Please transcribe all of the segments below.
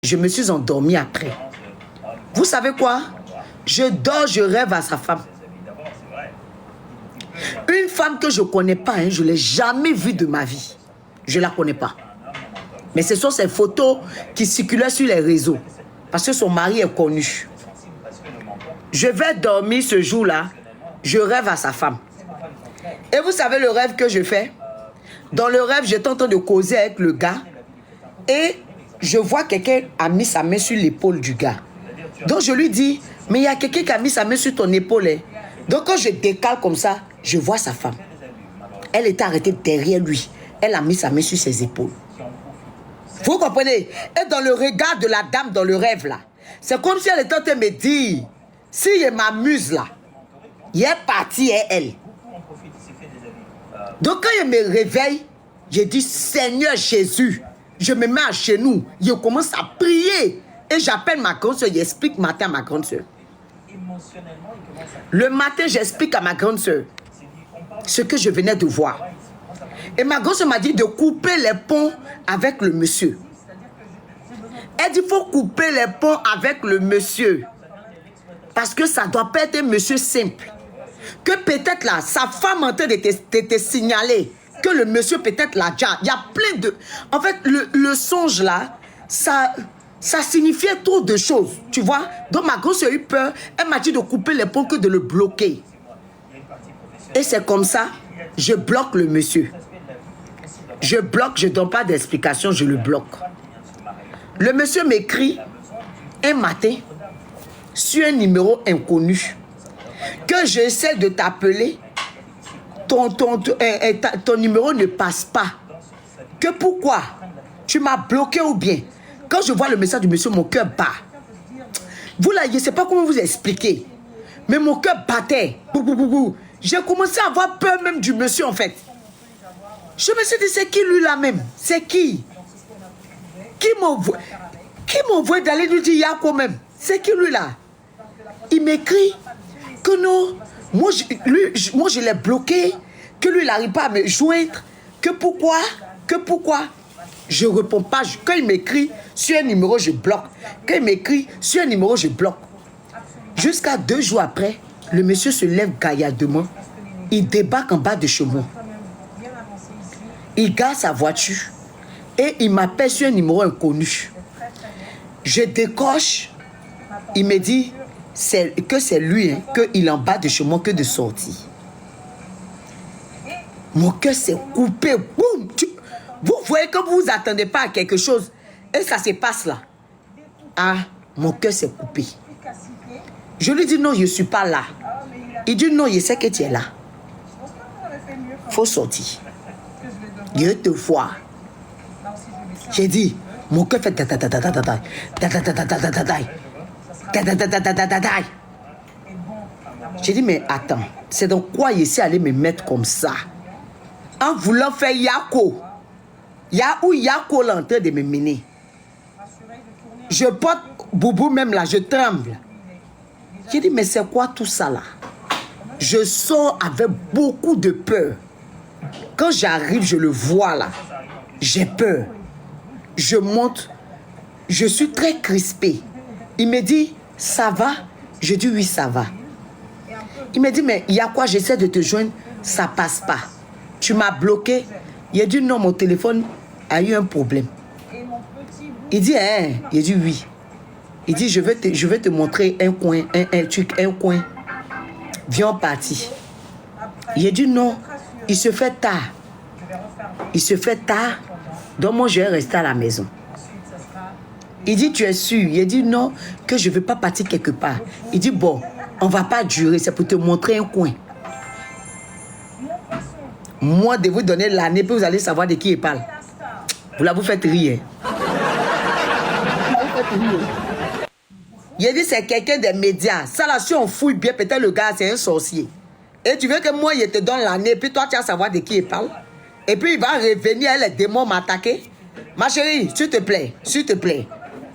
Je me suis endormie après. Vous savez quoi? Je dors, je rêve à sa femme. Une femme que je ne connais pas, hein, je ne l'ai jamais vue de ma vie. Je ne la connais pas. Mais ce sont ces photos qui circulaient sur les réseaux. Parce que son mari est connu. Je vais dormir ce jour-là. Je rêve à sa femme. Et vous savez le rêve que je fais? Dans le rêve, j'étais en train de causer avec le gars. Et je vois quelqu'un a mis sa main sur l'épaule du gars. Donc je lui dis, mais il y a quelqu'un qui a mis sa main sur ton épaule. Hein. Donc quand je décale comme ça, je vois sa femme. Elle était arrêtée derrière lui. Elle a mis sa main sur ses épaules. Vous comprenez? Et dans le regard de la dame dans le rêve là, c'est comme si elle était en train de me dire, si je m'amuse là, il est parti et elle. Donc quand je me réveille, je dis, Seigneur Jésus, je me mets à genoux, je commence à prier. Et j'appelle ma grande soeur, j'explique matin à ma grande soeur. Le matin, j'explique à ma grande soeur ce que je venais de voir. Et ma grande soeur m'a dit de couper les ponts avec le monsieur. Elle dit, il faut couper les ponts avec le monsieur. Parce que ça ne doit pas être un monsieur simple. Que peut-être là, sa femme est en train de te signaler que le monsieur peut-être là, il y a plein de... En fait, le songe là, ça signifiait trop de choses, tu vois. Donc ma grosse a eu peur, elle m'a dit de couper les ponts que de le bloquer. Et c'est comme ça, je bloque le monsieur. Je bloque, je ne donne pas d'explication, je le bloque. Le monsieur m'écrit un matin sur un numéro inconnu que j'essaie de t'appeler, ton numéro ne passe pas. Que pourquoi? Tu m'as bloqué ou bien? Quand je vois le message du monsieur, mon cœur bat. Vous là, je ne sais pas comment vous expliquer. Mais mon cœur battait. J'ai commencé à avoir peur même du monsieur en fait. Je me suis dit, c'est qui lui là même? C'est qui? Qui m'envoie d'aller lui dire Yako même? C'est qui lui là? Il m'écrit que non, moi je l'ai bloqué, que lui il n'arrive pas à me joindre, que pourquoi? Je ne réponds pas. Quand il m'écrit sur un numéro, je bloque. Quand il m'écrit sur un numéro, je bloque. Jusqu'à 2 jours après, le monsieur se lève gaillardement. Il débarque en bas de chez moi. Il gare sa voiture et il m'appelle sur un numéro inconnu. Je décoche. Il me dit que c'est lui, hein, qu'il est en bas de chez moi, que de sortir. Mon cœur s'est coupé. Boum! Vous voyez que vous ne vous attendez pas à quelque chose et ça se passe là. Ah, mon cœur s'est coupé. Je lui dis non, je ne suis pas là. Il dit non, je sais que tu es là. Il faut sortir. Je te vois. J'ai dit, mon cœur fait j'ai dit, mais attends, c'est dans quoi je sais aller me mettre comme ça? En voulant faire Yako. Yako est en train de me mener. Je porte Boubou même là, je tremble. J'ai dit, mais c'est quoi tout ça là? Je sors avec beaucoup de peur. Quand j'arrive, je le vois là. J'ai peur. Je monte. Je suis très crispé. Il me dit, ça va? Je dis, oui, ça va. Il me dit, mais il y a quoi? J'essaie de te joindre. Ça passe pas. Tu m'as bloqué. Il a dit, non, mon téléphone a eu un problème. Il dit, hein? Il dit, oui. Il dit, je vais te montrer un coin, un coin. Viens, on partit. Il a dit, non. Il se fait tard. Il se fait tard. Donc moi, je vais rester à la maison. Il dit, tu es sûr? Il a dit, non, que je ne veux pas partir quelque part. Il dit, bon, on ne va pas durer. C'est pour te montrer un coin. Moi, de vous donner l'année, puis vous allez savoir de qui il parle. Vous là, vous faites rire. Il a dit, c'est quelqu'un des médias. Ça là, si on fouille bien, peut-être le gars, c'est un sorcier. Et tu veux que moi, il te donne l'année, puis toi, tu vas savoir de qui il parle. Et puis, il va revenir, les démons m'attaquer. Ma chérie, s'il te plaît, s'il te plaît.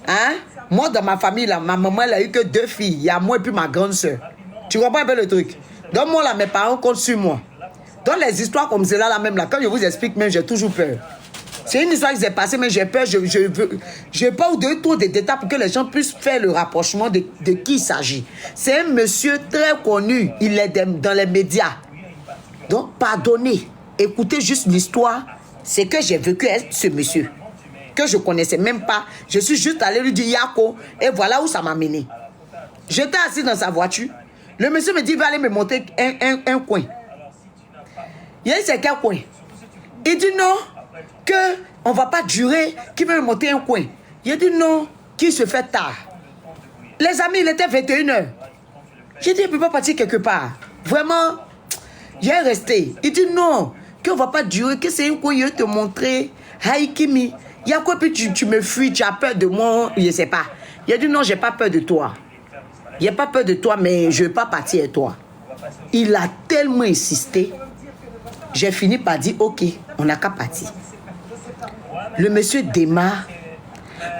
Hein? Moi, dans ma famille, là, ma maman, elle a eu que 2 filles. Il y a moi et puis ma grande soeur. Tu comprends un peu le truc? Donc, moi, là, mes parents comptent sur moi. Dans les histoires comme celle-là, là, même là, quand je vous explique, même, j'ai toujours peur. C'est une histoire qui s'est passée, mais j'ai peur. Je n'ai pas donné trop de détails pour que les gens puissent faire le rapprochement de qui il s'agit. C'est un monsieur très connu. Il est dans les médias. Donc, pardonnez. Écoutez juste l'histoire. C'est que j'ai vécu avec ce monsieur. Que je ne connaissais même pas. Je suis juste allé lui dire Yako. Et voilà où ça m'a mené. J'étais assis dans sa voiture. Le monsieur me dit, il va aller me monter un coin. Il a dit, c'est quel coin? Il dit non, qu'on ne va pas durer, qu'il veut me monter un coin. Il a dit non, qu'il se fait tard. Les amis, il était 21h. J'ai dit, il ne peut pas partir quelque part. Vraiment, il est resté. Il dit non, qu'on ne va pas durer, que c'est un coin, il va te montrer. Haïkimi, il y a quoi, puis tu me fuis, tu as peur de moi, je ne sais pas. Il a dit non, je n'ai pas peur de toi. Il n'y a pas peur de toi, mais je ne vais pas partir avec toi. Il a tellement insisté. J'ai fini par dire, ok, on n'a qu'à partir. Le monsieur démarre.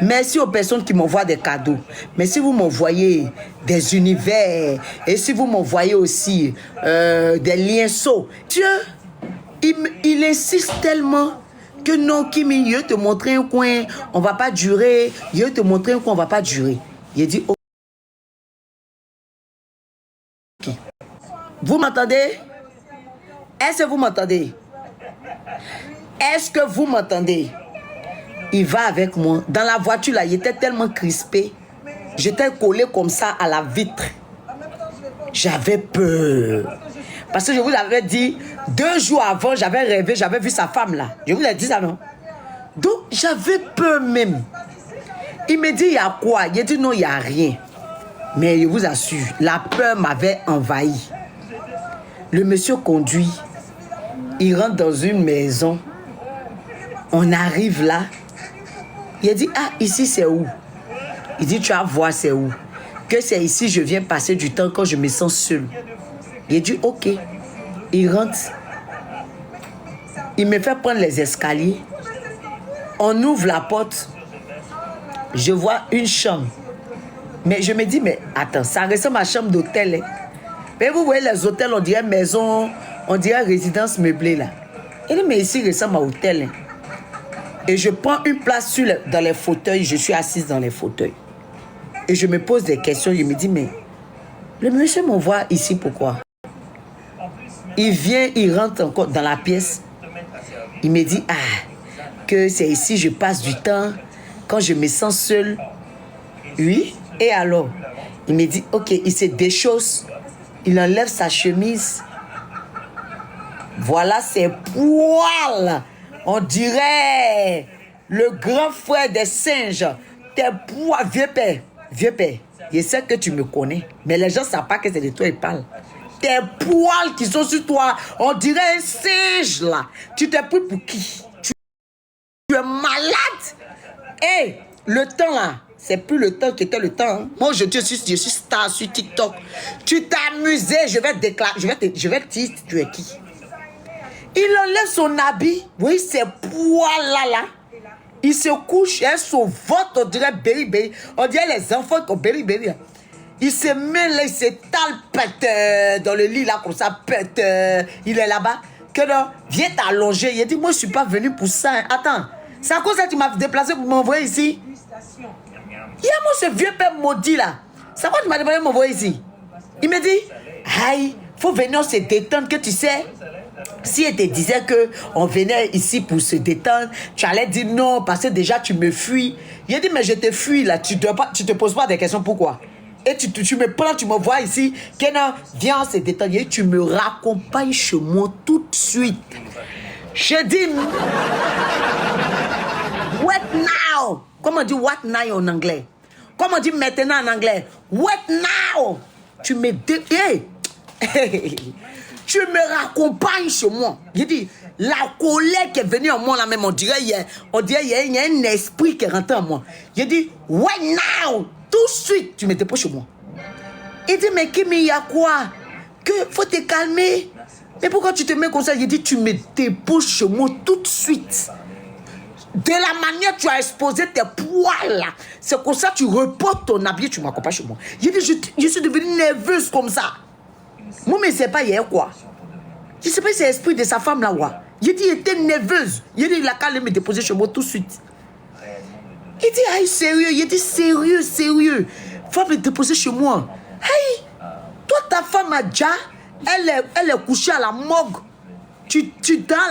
Merci aux personnes qui m'envoient des cadeaux. Mais si vous m'envoyez des univers, et si vous m'envoyez aussi des lienceaux, Dieu, il insiste tellement que non, Kimi, je vais te montrer un coin, on ne va pas durer. Je vais te montrer un coin, on ne va pas durer. Il dit, ok. Vous m'entendez? Est-ce que vous m'entendez? Est-ce que vous m'entendez? Il va avec moi. Dans la voiture, là, il était tellement crispé. J'étais collé comme ça à la vitre. J'avais peur. Parce que je vous avais dit, 2 jours avant, j'avais rêvé, j'avais vu sa femme là. Je vous l'ai dit ça, non? Donc, j'avais peur même. Il me dit, il y a quoi? Il a dit, non, il n'y a rien. Mais je vous assure, la peur m'avait envahi. Le monsieur conduit. Il rentre dans une maison. On arrive là. Il a dit, ah, ici c'est où? Il dit, tu vas voir c'est où? Que c'est ici, je viens passer du temps quand je me sens seul. Il a dit, ok. Il rentre. Il me fait prendre les escaliers. On ouvre la porte. Je vois une chambre. Mais je me dis, mais attends, ça ressemble à chambre d'hôtel. Hein? Mais vous voyez les hôtels, on dirait maison, on dirait résidence meublée là. Il dit, mais ici, il ressemble à hôtel. Hein? Et je prends une place dans les fauteuils, je suis assise dans les fauteuils. Et je me pose des questions, je me dis, mais le monsieur m'envoie ici pourquoi? Il vient, il rentre encore dans la pièce. Il me dit, ah, que c'est ici, je passe du temps, quand je me sens seul. Oui, et alors? Il me dit, ok, il se déchausse, il enlève sa chemise. Voilà ses poils. On dirait le grand frère des singes. Tes poils, vieux père. Vieux père, je sais que tu me connais, mais les gens ne savent pas que c'est de toi ils parlent. Tes poils qui sont sur toi, on dirait un singe là. Tu t'es pris pour qui? Tu es malade? Hé, le temps là, c'est plus le temps qui était le temps. Hein. Moi, je suis star sur TikTok. Tu t'es amusé, je vais te déclarer, je vais te dire tu es qui. Il enlève son habit, oui, ses poils là. Il se couche, et son ventre, on dirait Berry. On dirait les enfants qui ont Berry. Il se met là, il s'étale, pète dans le lit là, comme ça, pète. Il est là-bas. Que non, viens t'allonger. Il a dit, moi, je ne suis pas venu pour ça. Hein. Attends, c'est à cause ça que tu m'as déplacé pour m'envoyer ici? Il y a moi, ce vieux père maudit là. C'est à quoi tu m'as demandé de m'envoyer ici? Il me dit, aïe, faut venir se détendre, que tu sais. Si elle te disait qu'on venait ici pour se détendre, tu allais dire non parce que déjà tu me fuis. Il a dit mais je te fuis là, tu te poses pas des questions pourquoi. Et tu me prends, tu me vois ici, Kenan, viens se détendre. Et tu me raccompagnes chez moi tout de suite. Je dis what now? Comment on dit what now en anglais? Comment on dit maintenant en anglais? What now? Tu me hey. Tu me raccompagnes chez moi. Je dis, la colère qui est venue en moi là même, on dirait il y a un esprit qui est rentré en moi. Je dis, right now, tout de suite, tu me déposes chez moi. Il dit, mais Kimi, il y a quoi? Que faut te calmer. Mais pourquoi tu te mets comme ça? Je dis, tu me déposes chez moi tout de suite. De la manière que tu as exposé tes poils là, c'est comme ça que tu reportes ton habit, tu m'accompagnes chez moi. Je dis, je suis devenue nerveuse comme ça. Moi, mais c'est pas hier quoi. Je sais pas si c'est l'esprit de sa femme là, quoi. J'ai dit, il était nerveuse. J'ai dit, il a qu'à aller me déposer chez moi tout de suite. Il dit, aïe, sérieux. Il dit, sérieux. Va me déposer chez moi. Aïe, toi, ta femme a déjà, elle est couchée à la morgue. Tu dans